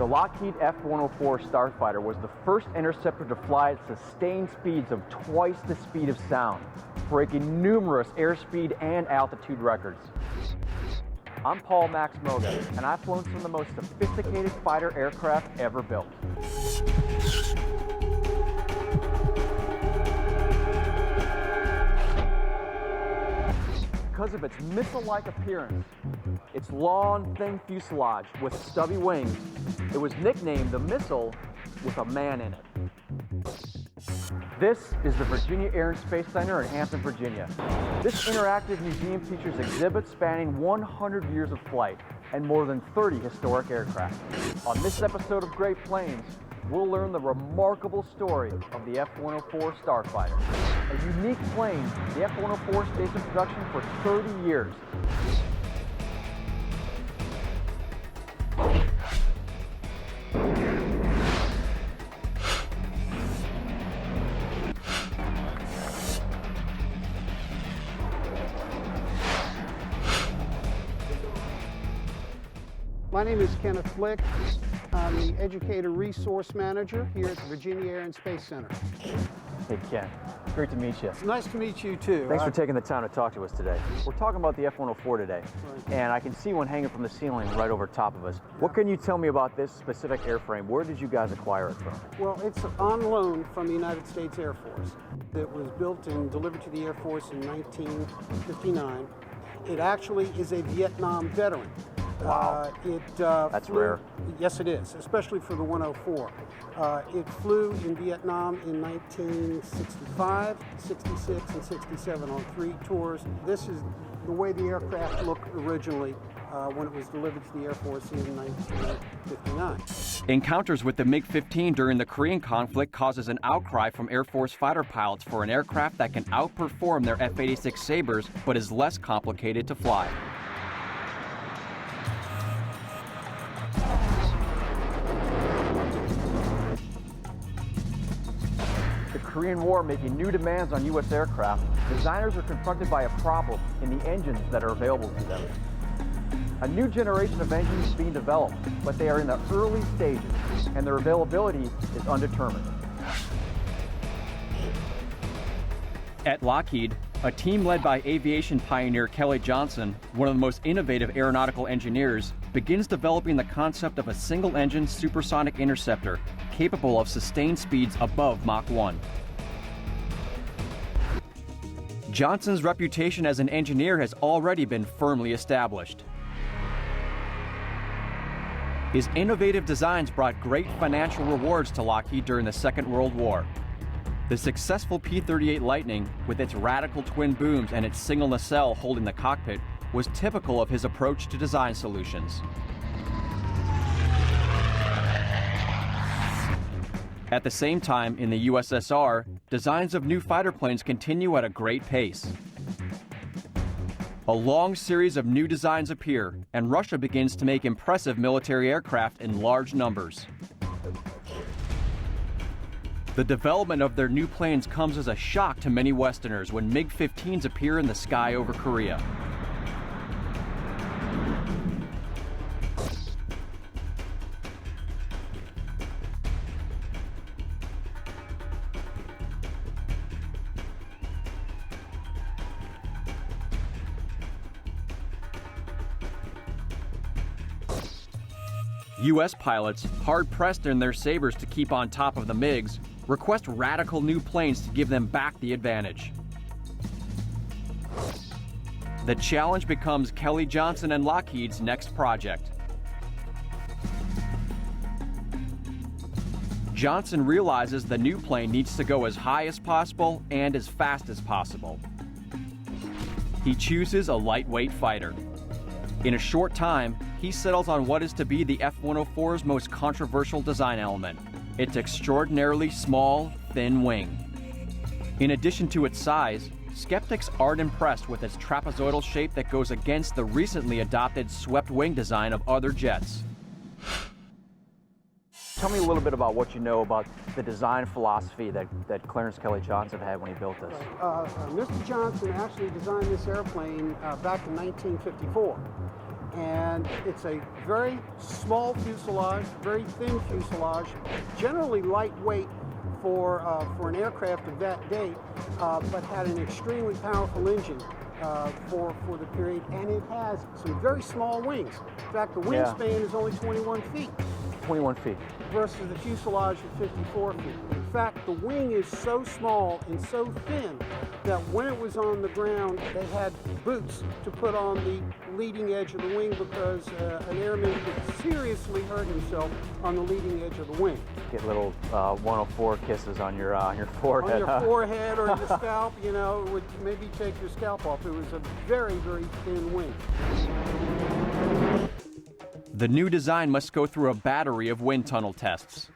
The Lockheed F-104 Starfighter was the first interceptor to fly at sustained speeds of twice the speed of sound, breaking numerous airspeed and altitude records. I'm Paul Max Moga, and I've flown some of the most sophisticated fighter aircraft ever built. Because of its missile-like appearance, its long, thin fuselage with stubby wings, it was nicknamed the Missile with a man in it. This is the Virginia Air and Space Center in Hampton, Virginia. This interactive museum features exhibits spanning 100 years of flight and more than 30 historic aircraft. On this episode of Great Plains, we'll learn the remarkable story of the F-104 Starfighter. A unique plane, the F-104 stays in production for 30 years. My name is Kenneth Flick. I'm the Educator Resource Manager here at the Virginia Air and Space Center. Hey Ken, great to meet you. It's nice to meet you too. Thanks for taking the time to talk to us today. We're talking about the F-104 today, and I can see one hanging from the ceiling right over top of us. What can you tell me about this specific airframe? Where did you guys acquire it from? Well, it's on loan from the United States Air Force. It was built and delivered to the Air Force in 1959. It actually is a Vietnam veteran. Wow. That's rare. Yes, it is, especially for the 104. It flew in Vietnam in 1965, 66, and 67 on 3 tours. This is the way the aircraft looked originally when it was delivered to the Air Force in 1959. Encounters with the MiG-15 during the Korean conflict causes an outcry from Air Force fighter pilots for an aircraft that can outperform their F-86 Sabres but is less complicated to fly. The Korean War making new demands on U.S. aircraft, designers are confronted by a problem in the engines that are available to them. A new generation of engines is being developed, but they are in the early stages, and their availability is undetermined. At Lockheed, a team led by aviation pioneer Kelly Johnson, one of the most innovative aeronautical engineers, begins developing the concept of a single-engine supersonic interceptor capable of sustained speeds above Mach 1. Johnson's reputation as an engineer has already been firmly established. His innovative designs brought great financial rewards to Lockheed during the Second World War. The successful P-38 Lightning, with its radical twin booms and its single nacelle holding the cockpit, was typical of his approach to design solutions. At the same time, in the USSR, designs of new fighter planes continue at a great pace. A long series of new designs appear, and Russia begins to make impressive military aircraft in large numbers. The development of their new planes comes as a shock to many Westerners when MiG-15s appear in the sky over Korea. U.S. pilots, hard-pressed in their Sabres to keep on top of the MiGs, request radical new planes to give them back the advantage. The challenge becomes Kelly Johnson and Lockheed's next project. Johnson realizes the new plane needs to go as high as possible and as fast as possible. He chooses a lightweight fighter. In a short time, he settles on what is to be the F-104's most controversial design element, its extraordinarily small, thin wing. In addition to its size, skeptics aren't impressed with its trapezoidal shape that goes against the recently adopted swept wing design of other jets. Tell me a little bit about what you know about the design philosophy that Clarence Kelly Johnson had when he built this. Mr. Johnson actually designed this airplane back in 1954. and it's a very small fuselage, very thin fuselage, generally lightweight for an aircraft of that date, but had an extremely powerful engine for the period, and it has some very small wings. In fact, the wingspan is only 21 feet. 21 feet. Versus the fuselage at 54 feet. In fact, the wing is so small and so thin that when it was on the ground, they had boots to put on the leading edge of the wing because an airman could seriously hurt himself on the leading edge of the wing. Get little 104 kisses on your forehead. On your forehead or your scalp, you know, it would maybe take your scalp off. It was a very, very thin wing. The new design must go through a battery of wind tunnel tests.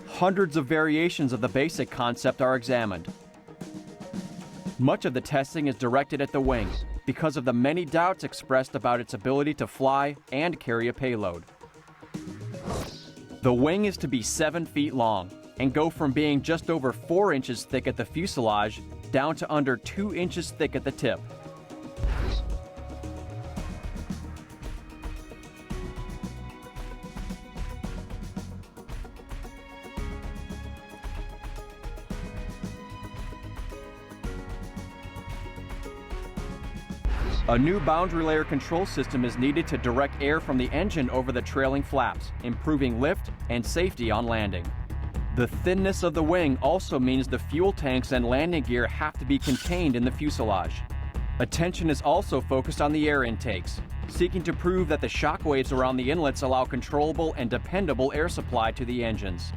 Hundreds of variations of the basic concept are examined. Much of the testing is directed at the wing because of the many doubts expressed about its ability to fly and carry a payload. The wing is to be 7 feet long and go from being just over 4 inches thick at the fuselage down to under 2 inches thick at the tip. A new boundary layer control system is needed to direct air from the engine over the trailing flaps, improving lift and safety on landing. The thinness of the wing also means the fuel tanks and landing gear have to be contained in the fuselage. Attention is also focused on the air intakes, seeking to prove that the shock waves around the inlets allow controllable and dependable air supply to the engines.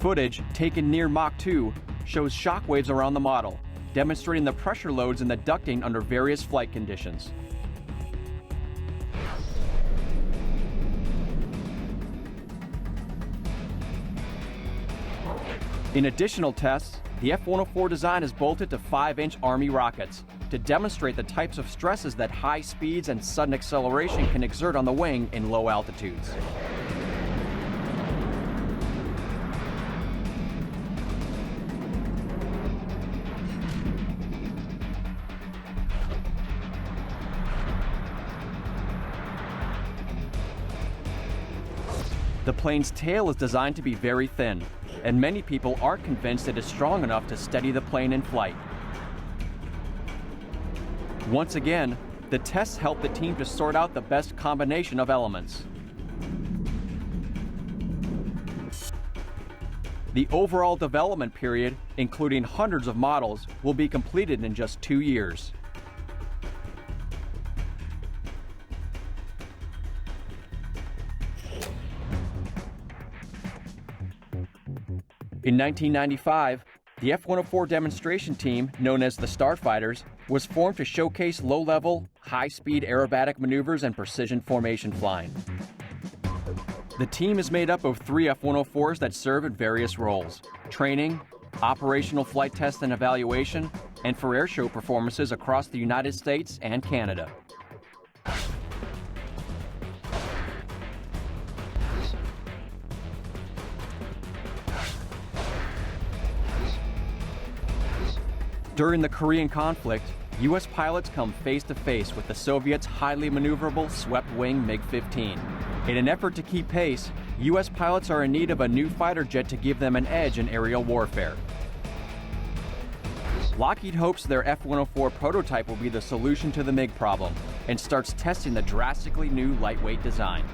Footage taken near Mach 2 shows shock waves around the model, demonstrating the pressure loads in the ducting under various flight conditions. In additional tests, the F-104 design is bolted to 5-inch Army rockets to demonstrate the types of stresses that high speeds and sudden acceleration can exert on the wing in low altitudes. The plane's tail is designed to be very thin, and many people aren't convinced it is strong enough to steady the plane in flight. Once again, the tests help the team to sort out the best combination of elements. The overall development period, including hundreds of models, will be completed in just 2 years. In 1995, the F-104 demonstration team, known as the Starfighters, was formed to showcase low-level, high-speed aerobatic maneuvers and precision formation flying. The team is made up of 3 F-104s that serve in various roles: training, operational flight test and evaluation, and for airshow performances across the United States and Canada. During the Korean conflict, U.S. pilots come face-to-face with the Soviets' highly maneuverable swept-wing MiG-15. In an effort to keep pace, U.S. pilots are in need of a new fighter jet to give them an edge in aerial warfare. Lockheed hopes their F-104 prototype will be the solution to the MiG problem and starts testing the drastically new lightweight design.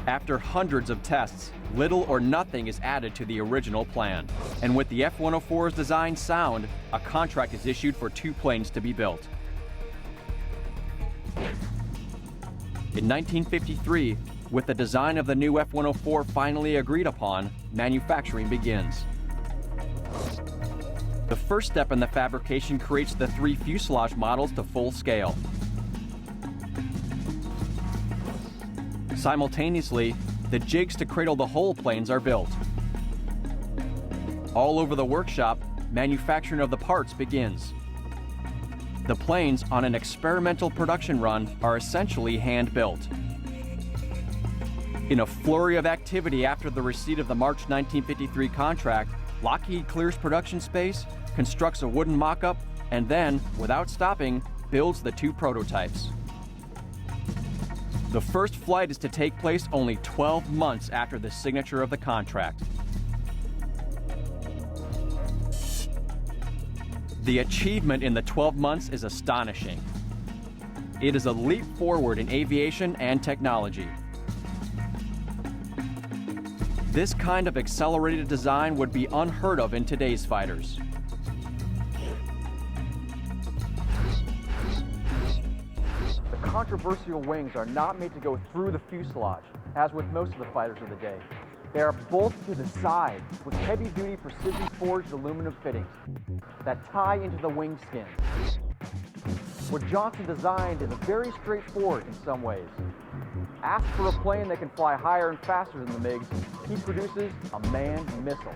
After hundreds of tests, little or nothing is added to the original plan. And with the F-104's design sound, a contract is issued for 2 planes to be built. In 1953, with the design of the new F-104 finally agreed upon, manufacturing begins. The first step in the fabrication creates the 3 fuselage models to full scale. Simultaneously, the jigs to cradle the whole planes are built. All over the workshop, manufacturing of the parts begins. The planes on an experimental production run are essentially hand-built. In a flurry of activity after the receipt of the March 1953 contract, Lockheed clears production space, constructs a wooden mock-up, and then, without stopping, builds the two prototypes. The first flight is to take place only 12 months after the signature of the contract. The achievement in the 12 months is astonishing. It is a leap forward in aviation and technology. This kind of accelerated design would be unheard of in today's fighters. The controversial wings are not made to go through the fuselage, as with most of the fighters of the day. They are bolted to the side with heavy-duty precision-forged aluminum fittings that tie into the wing skin. What Johnson designed is very straightforward in some ways. Ask for a plane that can fly higher and faster than the MiGs, he produces a manned missile.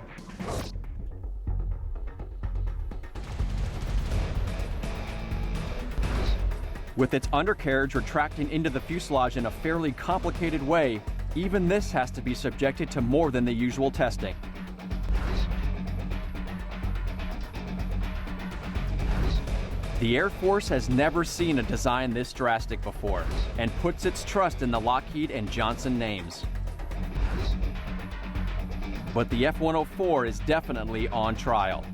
With its undercarriage retracting into the fuselage in a fairly complicated way, even this has to be subjected to more than the usual testing. The Air Force has never seen a design this drastic before, and puts its trust in the Lockheed and Johnson names. But the F-104 is definitely on trial.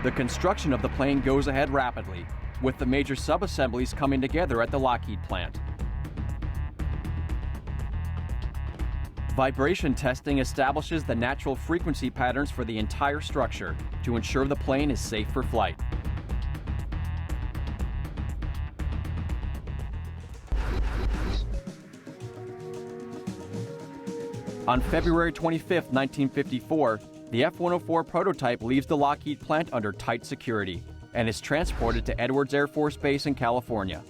The construction of the plane goes ahead rapidly, with the major sub-assemblies coming together at the Lockheed plant. Vibration testing establishes the natural frequency patterns for the entire structure to ensure the plane is safe for flight. On February 25, 1954, the F-104 prototype leaves the Lockheed plant under tight security and is transported to Edwards Air Force Base in California.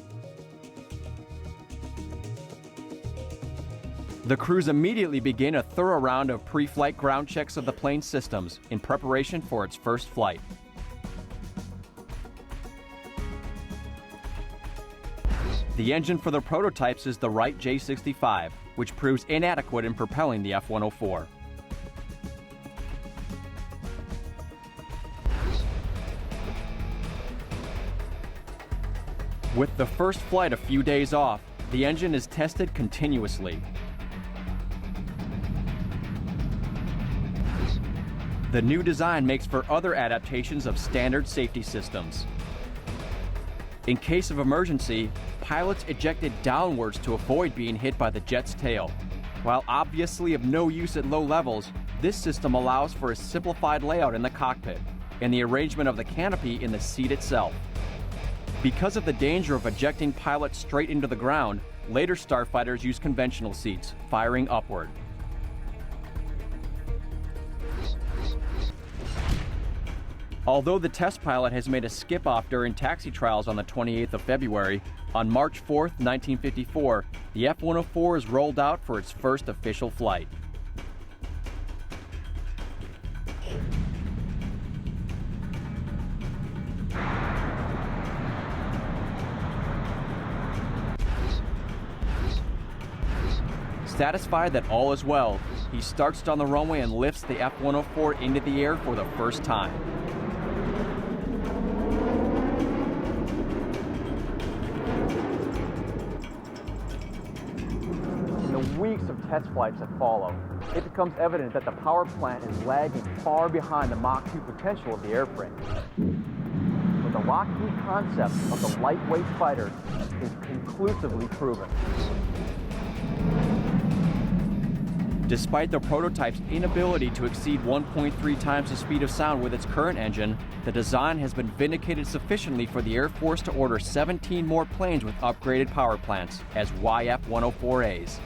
The crews immediately begin a thorough round of pre-flight ground checks of the plane's systems in preparation for its first flight. The engine for the prototypes is the Wright J65, which proves inadequate in propelling the F-104. With the first flight a few days off, the engine is tested continuously. The new design makes for other adaptations of standard safety systems. In case of emergency, pilots ejected downwards to avoid being hit by the jet's tail. While obviously of no use at low levels, this system allows for a simplified layout in the cockpit and the arrangement of the canopy in the seat itself. Because of the danger of ejecting pilots straight into the ground, later starfighters use conventional seats, firing upward. Although the test pilot has made a skip-off during taxi trials on the 28th of February, on March 4, 1954, the F-104 is rolled out for its first official flight. Satisfied that all is well, he starts down the runway and lifts the F-104 into the air for the first time. In the weeks of test flights that follow, it becomes evident that the power plant is lagging far behind the Mach 2 potential of the airframe. But the Lockheed concept of the lightweight fighter is conclusively proven. Despite the prototype's inability to exceed 1.3 times the speed of sound with its current engine, the design has been vindicated sufficiently for the Air Force to order 17 more planes with upgraded power plants as YF-104As.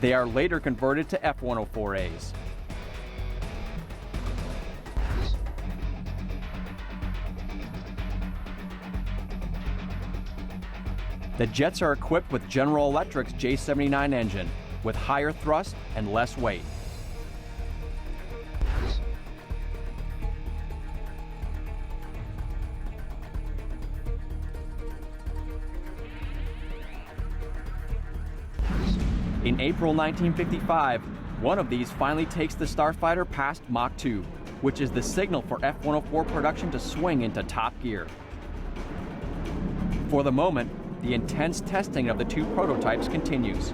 They are later converted to F-104As. The jets are equipped with General Electric's J79 engine, with higher thrust and less weight. In April 1955, one of these finally takes the Starfighter past Mach 2, which is the signal for F-104 production to swing into top gear. For the moment, the intense testing of the two prototypes continues.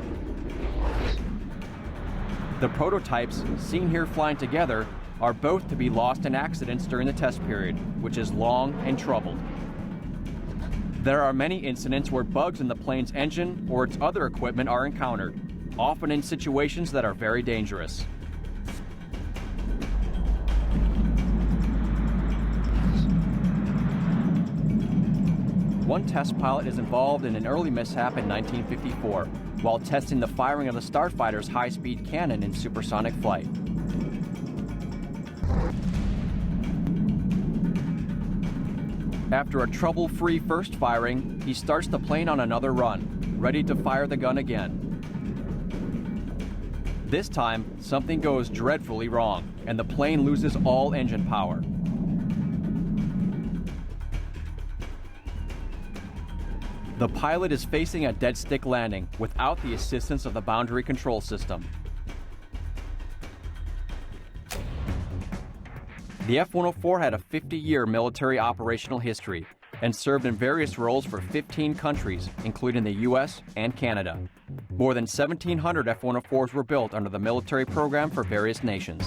The prototypes, seen here flying together, are both to be lost in accidents during the test period, which is long and troubled. There are many incidents where bugs in the plane's engine or its other equipment are encountered, often in situations that are very dangerous. One test pilot is involved in an early mishap in 1954 while testing the firing of the Starfighter's high-speed cannon in supersonic flight. After a trouble-free first firing, he starts the plane on another run, ready to fire the gun again. This time, something goes dreadfully wrong, and the plane loses all engine power. The pilot is facing a dead stick landing without the assistance of the boundary control system. The F-104 had a 50-year military operational history and served in various roles for 15 countries, including the US and Canada. More than 1,700 F-104s were built under the military program for various nations.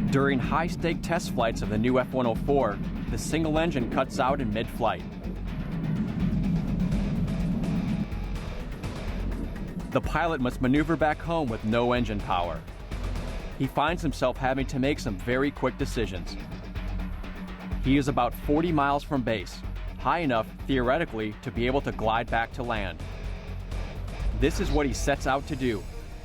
During high-stake test flights of the new F-104, the single engine cuts out in mid-flight. The pilot must maneuver back home with no engine power. He finds himself having to make some very quick decisions. He is about 40 miles from base, high enough, theoretically, to be able to glide back to land. This is what he sets out to do,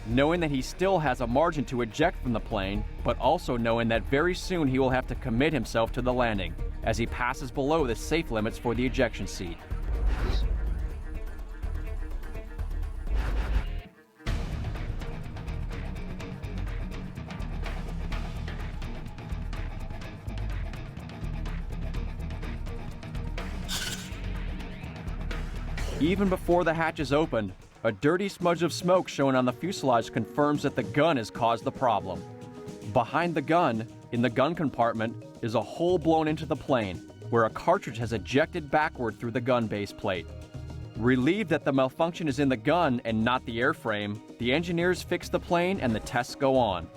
knowing that he still has a margin to eject from the plane, but also knowing that very soon he will have to commit himself to the landing as he passes below the safe limits for the ejection seat. Even before the hatch is opened, a dirty smudge of smoke shown on the fuselage confirms that the gun has caused the problem. Behind the gun, in the gun compartment, is a hole blown into the plane, where a cartridge has ejected backward through the gun base plate. Relieved that the malfunction is in the gun and not the airframe, the engineers fix the plane and the tests go on.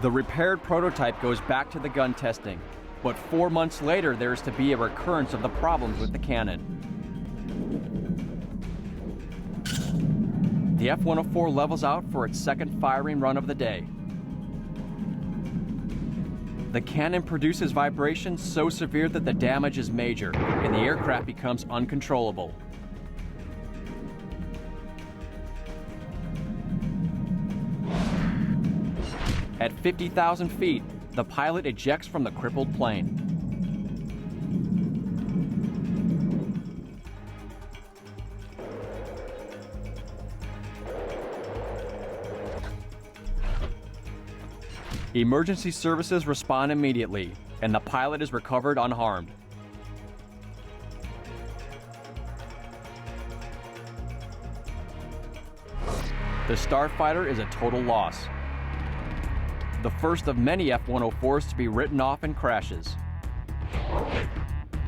The repaired prototype goes back to the gun testing, but 4 months later there is to be a recurrence of the problems with the cannon. The F-104 levels out for its second firing run of the day. The cannon produces vibrations so severe that the damage is major, and the aircraft becomes uncontrollable. At 50,000 feet, the pilot ejects from the crippled plane. Emergency services respond immediately, and the pilot is recovered unharmed. The Starfighter is a total loss. The first of many F-104s to be written off in crashes.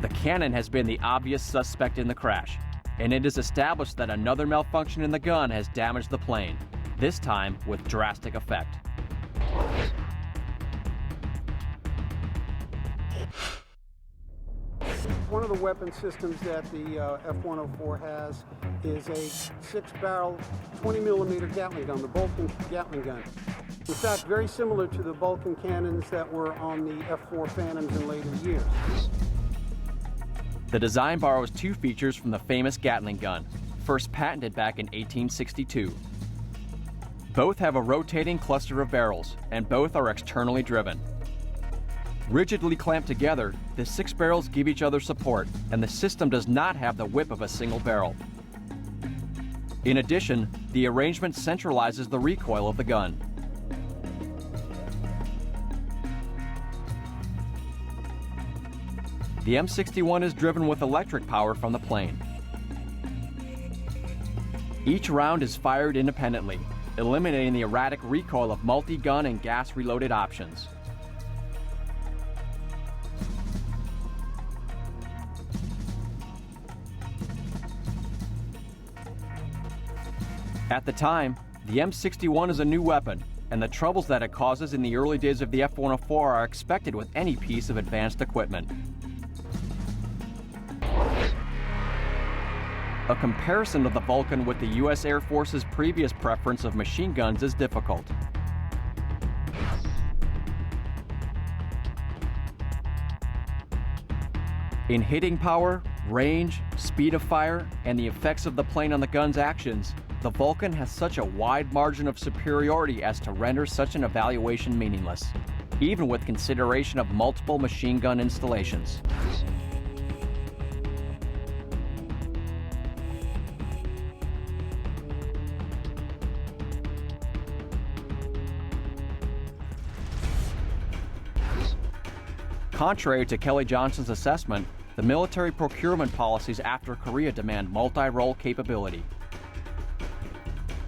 The cannon has been the obvious suspect in the crash, and it is established that another malfunction in the gun has damaged the plane, this time with drastic effect. One of the weapon systems that the F-104 has is a 6-barrel 20-millimeter Gatling gun, the Vulcan Gatling gun. In fact, very similar to the Vulcan cannons that were on the F-4 Phantoms in later years. The design borrows two features from the famous Gatling gun, first patented back in 1862. Both have a rotating cluster of barrels, and both are externally driven. Rigidly clamped together, the 6 barrels give each other support, and the system does not have the whip of a single barrel. In addition, the arrangement centralizes the recoil of the gun. The M61 is driven with electric power from the plane. Each round is fired independently, eliminating the erratic recoil of multi-gun and gas-reloaded options. At the time, the M61 is a new weapon, and the troubles that it causes in the early days of the F-104 are expected with any piece of advanced equipment. A comparison of the Vulcan with the U.S. Air Force's previous preference of machine guns is difficult. In hitting power, range, speed of fire, and the effects of the plane on the gun's actions, the Vulcan has such a wide margin of superiority as to render such an evaluation meaningless, even with consideration of multiple machine gun installations. Contrary to Kelly Johnson's assessment, the military procurement policies after Korea demand multi-role capability.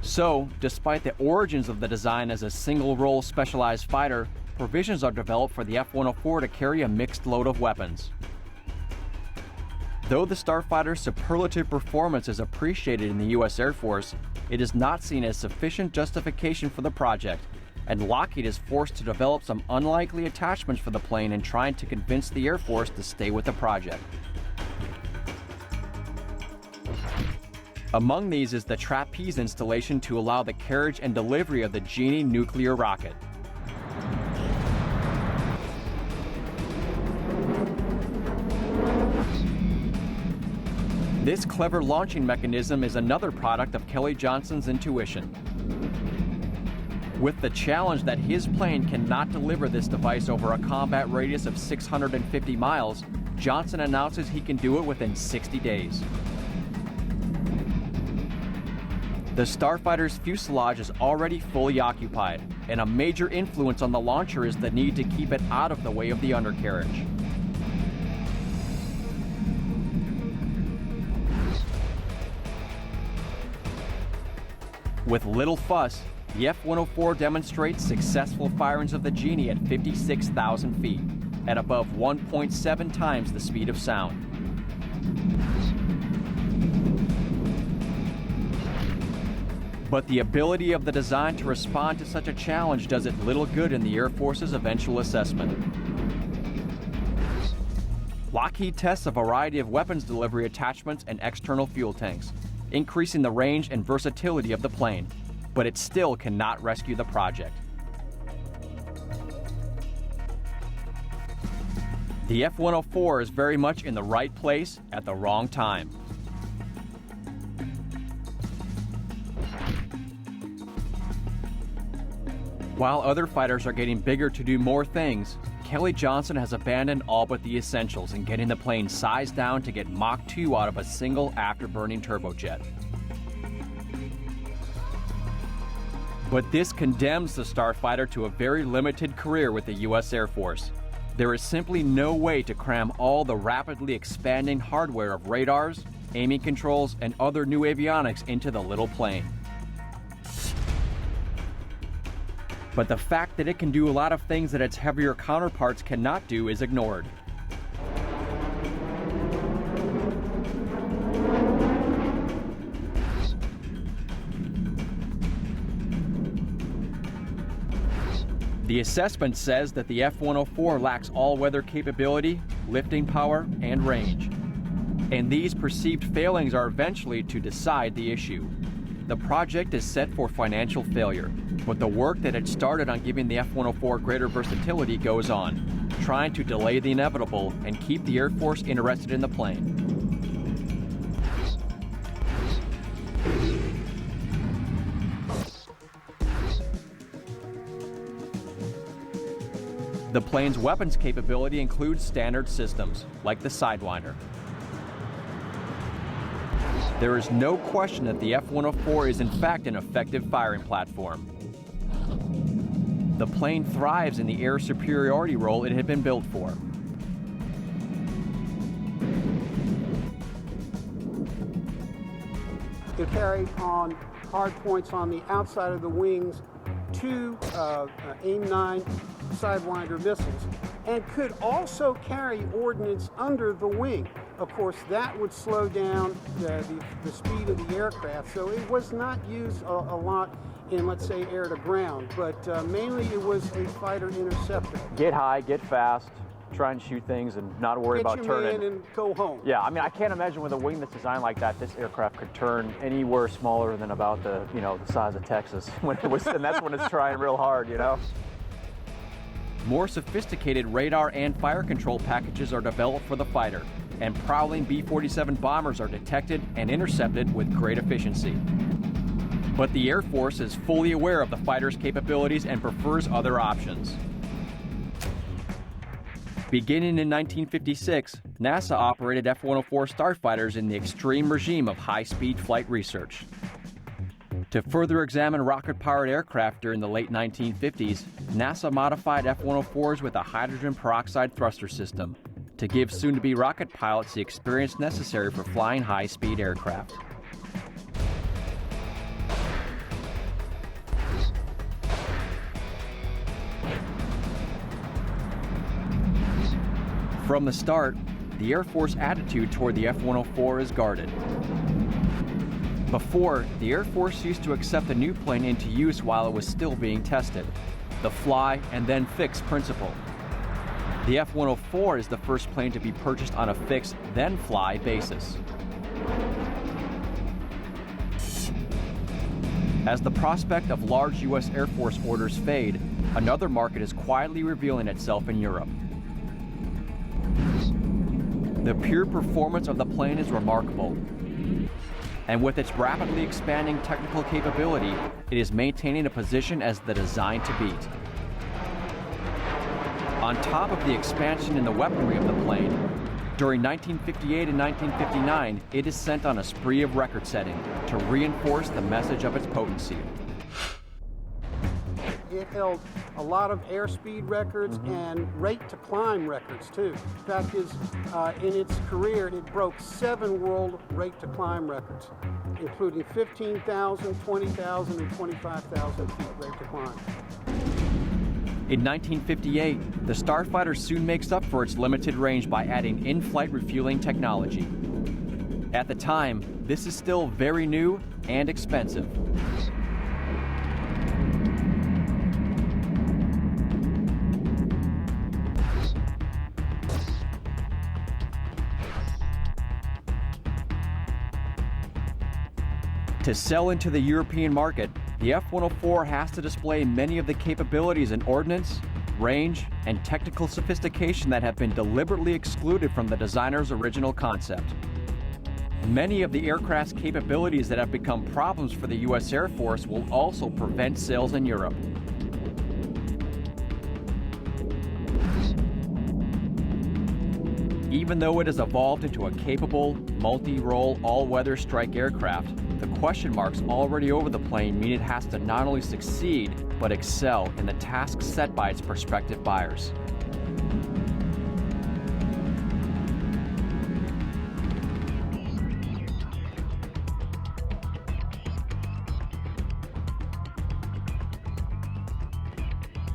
So, despite the origins of the design as a single-role specialized fighter, provisions are developed for the F-104 to carry a mixed load of weapons. Though the Starfighter's superlative performance is appreciated in the U.S. Air Force, it is not seen as sufficient justification for the project, and Lockheed is forced to develop some unlikely attachments for the plane in trying to convince the Air Force to stay with the project. Among these is the trapeze installation to allow the carriage and delivery of the Genie nuclear rocket. This clever launching mechanism is another product of Kelly Johnson's intuition. With the challenge that his plane cannot deliver this device over a combat radius of 650 miles, Johnson announces he can do it within 60 days. The Starfighter's fuselage is already fully occupied, and a major influence on the launcher is the need to keep it out of the way of the undercarriage. With little fuss, the F-104 demonstrates successful firings of the Genie at 56,000 feet, at above 1.7 times the speed of sound. But the ability of the design to respond to such a challenge does it little good in the Air Force's eventual assessment. Lockheed tests a variety of weapons delivery attachments and external fuel tanks, increasing the range and versatility of the plane, but it still cannot rescue the project. The F-104 is very much in the right place at the wrong time. While other fighters are getting bigger to do more things, Kelly Johnson has abandoned all but the essentials in getting the plane sized down to get Mach 2 out of a single afterburning turbojet. But this condemns the Starfighter to a very limited career with the U.S. Air Force. There is simply no way to cram all the rapidly expanding hardware of radars, aiming controls, and other new avionics into the little plane. But the fact that it can do a lot of things that its heavier counterparts cannot do is ignored. The assessment says that the F-104 lacks all-weather capability, lifting power, and range. And these perceived failings are eventually to decide the issue. The project is set for financial failure, but the work that had started on giving the F-104 greater versatility goes on, trying to delay the inevitable and keep the Air Force interested in the plane. The plane's weapons capability includes standard systems, like the Sidewinder. There is no question that the F-104 is in fact an effective firing platform. The plane thrives in the air superiority role it had been built for. It carried on hard points on the outside of the wings 2 AIM-9 Sidewinder missiles, and could also carry ordnance under the wing. Of course, that would slow down the speed of the aircraft, so it was not used a lot in, let's say, air to ground, but mainly it was a fighter interceptor. Get high, get fast, try and shoot things and not worry about turning. Get your man and go home. Yeah, I mean, I can't imagine with a wing that's designed like that, this aircraft could turn anywhere smaller than about the size of Texas when it was, and that's when it's trying real hard, you know? More sophisticated radar and fire control packages are developed for the fighter, and prowling B-47 bombers are detected and intercepted with great efficiency. But the Air Force is fully aware of the fighter's capabilities and prefers other options. Beginning in 1956, NASA operated F-104 Starfighters in the extreme regime of high-speed flight research. To further examine rocket-powered aircraft during the late 1950s, NASA modified F-104s with a hydrogen peroxide thruster system to give soon-to-be rocket pilots the experience necessary for flying high-speed aircraft. From the start, the Air Force attitude toward the F-104 is guarded. Before, the Air Force used to accept a new plane into use while it was still being tested, the fly and then fix principle. The F-104 is the first plane to be purchased on a fix then fly basis. As the prospect of large U.S. Air Force orders fade, another market is quietly revealing itself in Europe. The pure performance of the plane is remarkable. And with its rapidly expanding technical capability, it is maintaining a position as the design to beat. On top of the expansion in the weaponry of the plane, during 1958 and 1959, it is sent on a spree of record setting to reinforce the message of its potency. It held a lot of airspeed records and rate to climb records too. The fact is, in its career, it broke 7 world rate to climb records, including 15,000, 20,000, and 25,000 feet rate to climb. In 1958, the Starfighter soon makes up for its limited range by adding in-flight refueling technology. At the time, this is still very new and expensive. To sell into the European market, the F-104 has to display many of the capabilities in ordnance, range, and technical sophistication that have been deliberately excluded from the designer's original concept. Many of the aircraft's capabilities that have become problems for the U.S. Air Force will also prevent sales in Europe. Even though it has evolved into a capable, multi-role, all-weather strike aircraft, the question marks already over the plane mean it has to not only succeed, but excel in the tasks set by its prospective buyers.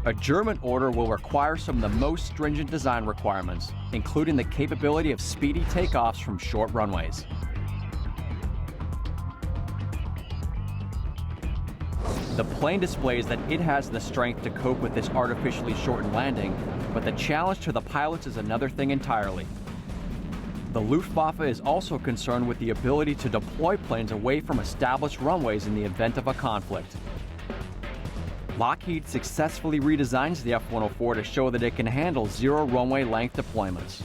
A German order will require some of the most stringent design requirements, including the capability of speedy takeoffs from short runways. The plane displays that it has the strength to cope with this artificially shortened landing, but the challenge to the pilots is another thing entirely. The Luftwaffe is also concerned with the ability to deploy planes away from established runways in the event of a conflict. Lockheed successfully redesigns the F-104 to show that it can handle zero runway length deployments.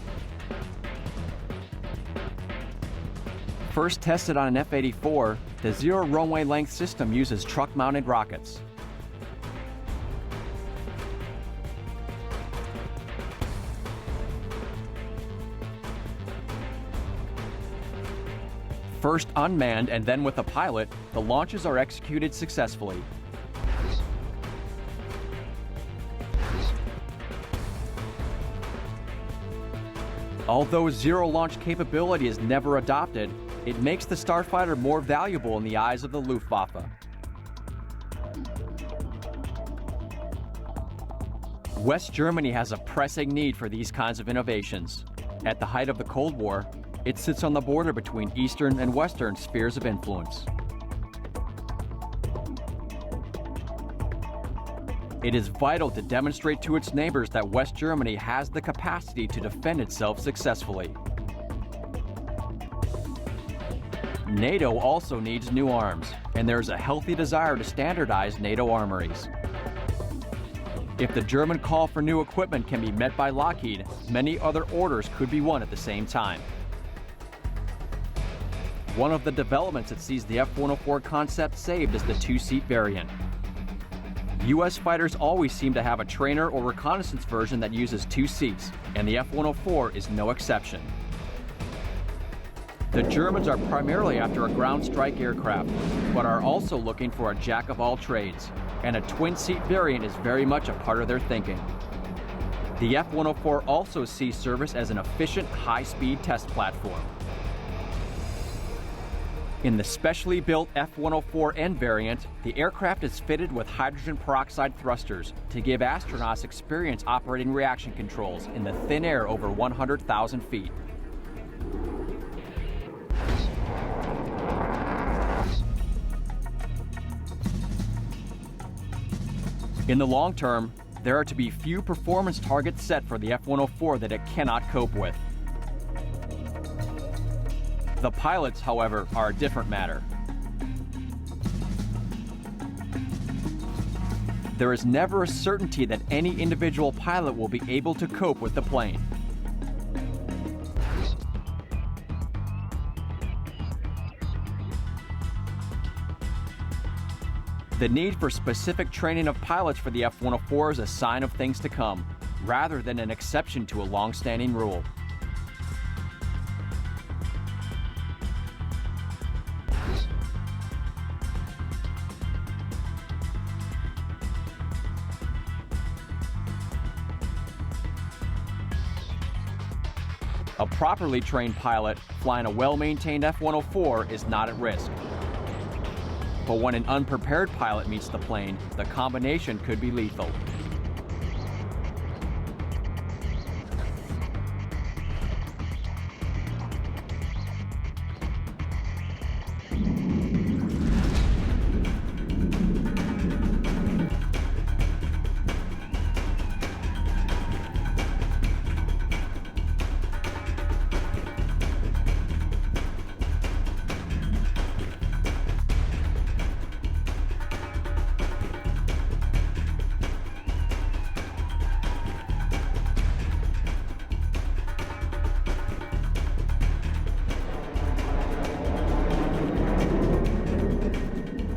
First tested on an F-84, the zero runway length system uses truck-mounted rockets. First unmanned and then with a pilot, the launches are executed successfully. Although zero launch capability is never adopted, it makes the Starfighter more valuable in the eyes of the Luftwaffe. West Germany has a pressing need for these kinds of innovations. At the height of the Cold War, it sits on the border between Eastern and Western spheres of influence. It is vital to demonstrate to its neighbors that West Germany has the capacity to defend itself successfully. NATO also needs new arms, and there is a healthy desire to standardize NATO armories. If the German call for new equipment can be met by Lockheed, many other orders could be won at the same time. One of the developments that sees the F-104 concept saved is the two-seat variant. U.S. fighters always seem to have a trainer or reconnaissance version that uses 2 seats, and the F-104 is no exception. The Germans are primarily after a ground strike aircraft, but are also looking for a jack of all trades, and a twin-seat variant is very much a part of their thinking. The F-104 also sees service as an efficient, high-speed test platform. In the specially built F-104N variant, the aircraft is fitted with hydrogen peroxide thrusters to give astronauts experience operating reaction controls in the thin air over 100,000 feet. In the long term, there are to be few performance targets set for the F-104 that it cannot cope with. The pilots, however, are a different matter. There is never a certainty that any individual pilot will be able to cope with the plane. The need for specific training of pilots for the F-104 is a sign of things to come, rather than an exception to a long-standing rule. A properly trained pilot flying a well-maintained F-104 is not at risk. But when an unprepared pilot meets the plane, the combination could be lethal.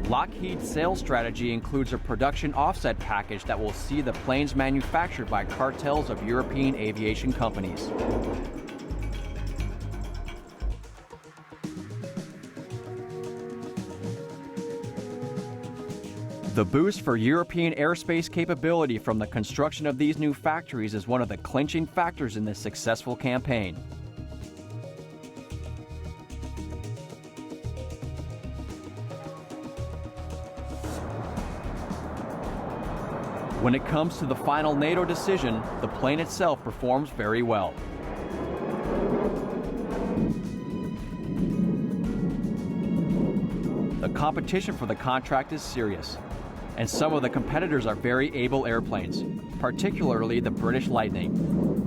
Lockheed's sales strategy includes a production offset package that will see the planes manufactured by cartels of European aviation companies. The boost for European airspace capability from the construction of these new factories is one of the clinching factors in this successful campaign. When it comes to the final NATO decision, the plane itself performs very well. The competition for the contract is serious, and some of the competitors are very able airplanes, particularly the British Lightning.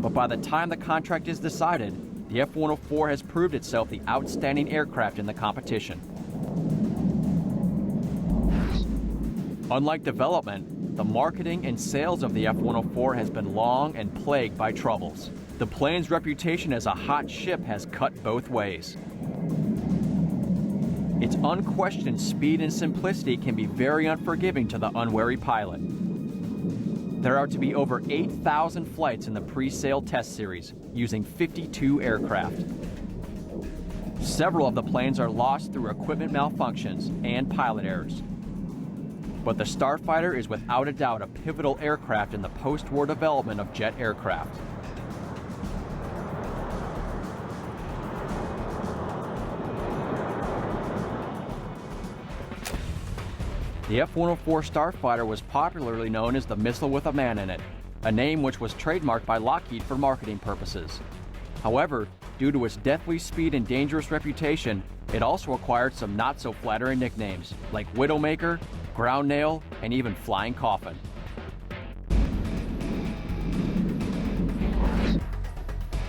But by the time the contract is decided, the F-104 has proved itself the outstanding aircraft in the competition. Unlike development, the marketing and sales of the F-104 has been long and plagued by troubles. The plane's reputation as a hot ship has cut both ways. Its unquestioned speed and simplicity can be very unforgiving to the unwary pilot. There are to be over 8,000 flights in the pre-sale test series, using 52 aircraft. Several of the planes are lost through equipment malfunctions and pilot errors. But the Starfighter is without a doubt a pivotal aircraft in the post-war development of jet aircraft. The F-104 Starfighter was popularly known as the missile with a man in it, a name which was trademarked by Lockheed for marketing purposes. However, due to its deathly speed and dangerous reputation, it also acquired some not-so-flattering nicknames, like Widowmaker, Ground Nail, and even Flying Coffin.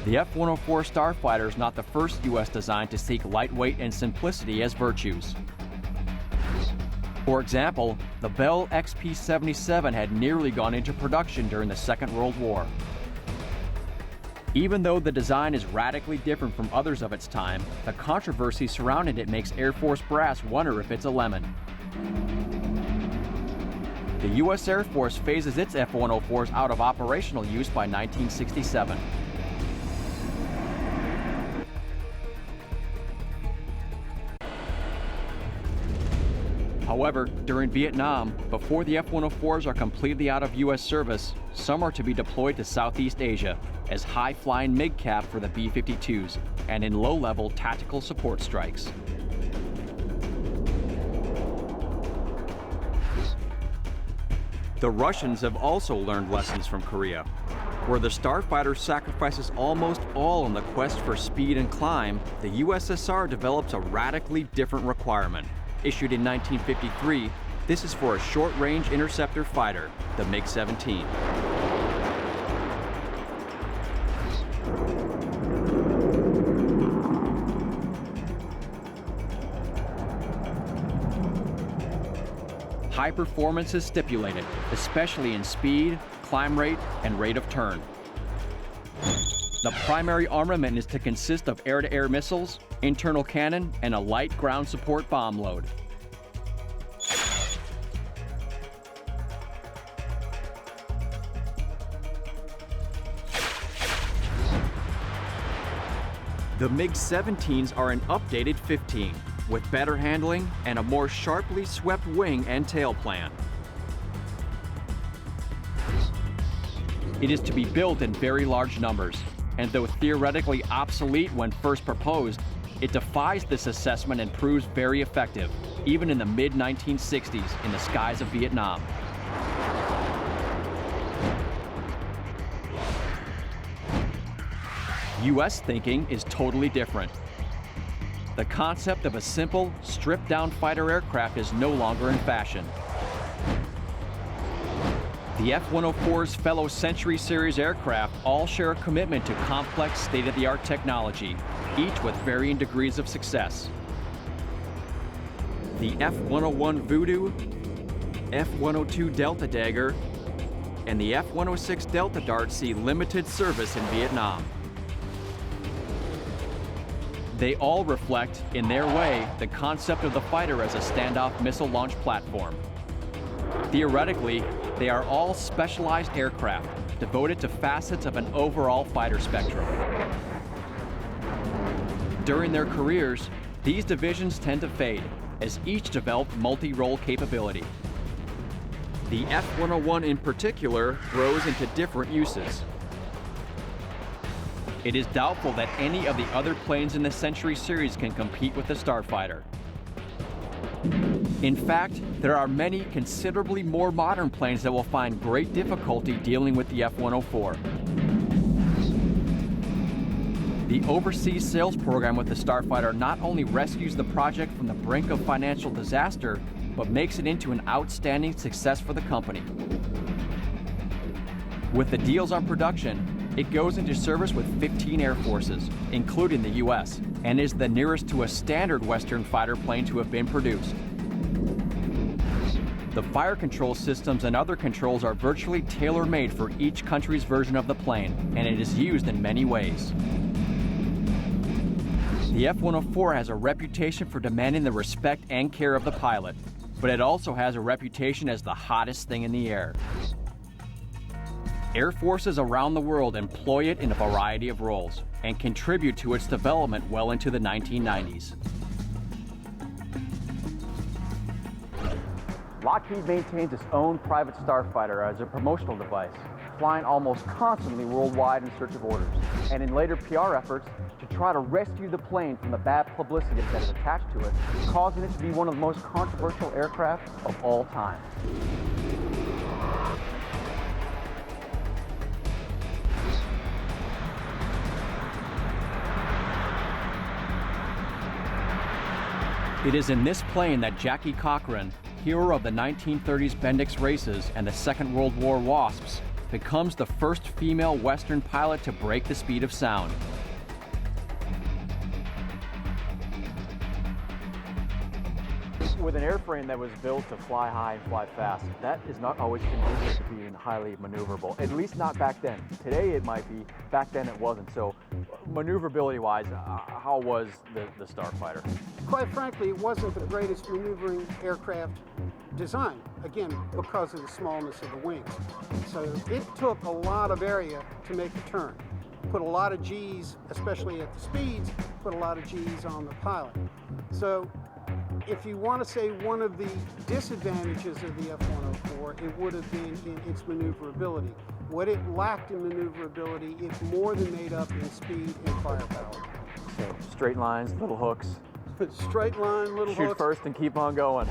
The F-104 Starfighter is not the first U.S. design to seek lightweight and simplicity as virtues. For example, the Bell XP-77 had nearly gone into production during the Second World War. Even though the design is radically different from others of its time, the controversy surrounding it makes Air Force brass wonder if it's a lemon. The U.S. Air Force phases its F-104s out of operational use by 1967. However, during Vietnam, before the F-104s are completely out of U.S. service, some are to be deployed to Southeast Asia as high-flying MiG-cap for the B-52s and in low-level tactical support strikes. The Russians have also learned lessons from Korea. Where the Starfighter sacrifices almost all in the quest for speed and climb, the USSR develops a radically different requirement. Issued in 1953, this is for a short-range interceptor fighter, the MiG-17. High performance is stipulated, especially in speed, climb rate, and rate of turn. The primary armament is to consist of air-to-air missiles, internal cannon, and a light ground support bomb load. The MiG-17s are an updated 15, with better handling and a more sharply swept wing and tail plan. It is to be built in very large numbers, and though theoretically obsolete when first proposed, it defies this assessment and proves very effective, even in the mid-1960s in the skies of Vietnam. U.S. thinking is totally different. The concept of a simple, stripped-down fighter aircraft is no longer in fashion. The F-104's fellow Century Series aircraft all share a commitment to complex state-of-the-art technology, each with varying degrees of success. The F-101 Voodoo, F-102 Delta Dagger, and the F-106 Delta Dart see limited service in Vietnam. They all reflect, in their way, the concept of the fighter as a standoff missile launch platform. Theoretically, they are all specialized aircraft devoted to facets of an overall fighter spectrum. During their careers, these divisions tend to fade, as each developed multi-role capability. The F-101 in particular grows into different uses. It is doubtful that any of the other planes in the Century series can compete with the Starfighter. In fact, there are many considerably more modern planes that will find great difficulty dealing with the F-104. The overseas sales program with the Starfighter not only rescues the project from the brink of financial disaster, but makes it into an outstanding success for the company. With the deals on production, it goes into service with 15 air forces, including the U.S., and is the nearest to a standard Western fighter plane to have been produced. The fire control systems and other controls are virtually tailor-made for each country's version of the plane, and it is used in many ways. The F-104 has a reputation for demanding the respect and care of the pilot, but it also has a reputation as the hottest thing in the air. Air forces around the world employ it in a variety of roles and contribute to its development well into the 1990s. Lockheed maintains its own private Starfighter as a promotional device, flying almost constantly worldwide in search of orders. and in later PR efforts to try to rescue the plane from the bad publicity that is attached to it, causing it to be one of the most controversial aircraft of all time. It is in this plane that Jackie Cochran, hero of the 1930s Bendix races and the Second World War Wasps, becomes the first female Western pilot to break the speed of sound. With an airframe that was built to fly high and fly fast, that is not always conducive to being highly maneuverable, at least not back then. Today it might be, back then it wasn't. So maneuverability-wise, how was the Starfighter? Quite frankly, it wasn't the greatest maneuvering aircraft design, again, because of the smallness of the wings. So it took a lot of area to make a turn. Put a lot of G's, especially at the speeds, put a lot of G's on the pilot. So if you want to say one of the disadvantages of the F-104, it would have been in its maneuverability. What it lacked in maneuverability, it more than made up in speed and firepower. So straight lines, little hooks. Straight line, little hooks. Shoot first and keep on going.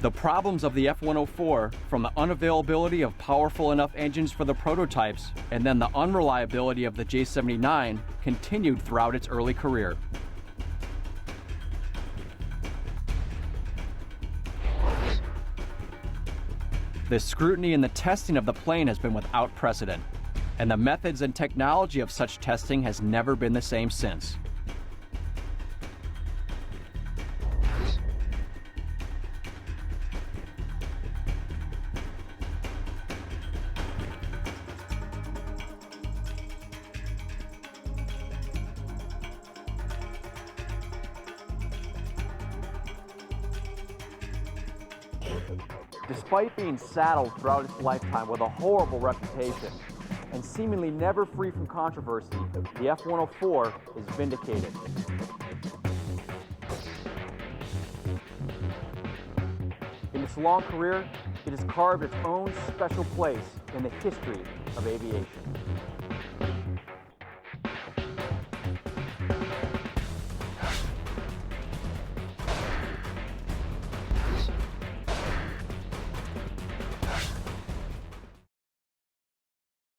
The problems of the F-104, from the unavailability of powerful enough engines for the prototypes and then the unreliability of the J-79, continued throughout its early career. The scrutiny and the testing of the plane has been without precedent, and the methods and technology of such testing has never been the same since. Despite being saddled throughout its lifetime with a horrible reputation and seemingly never free from controversy, the F-104 is vindicated. In its long career, it has carved its own special place in the history of aviation.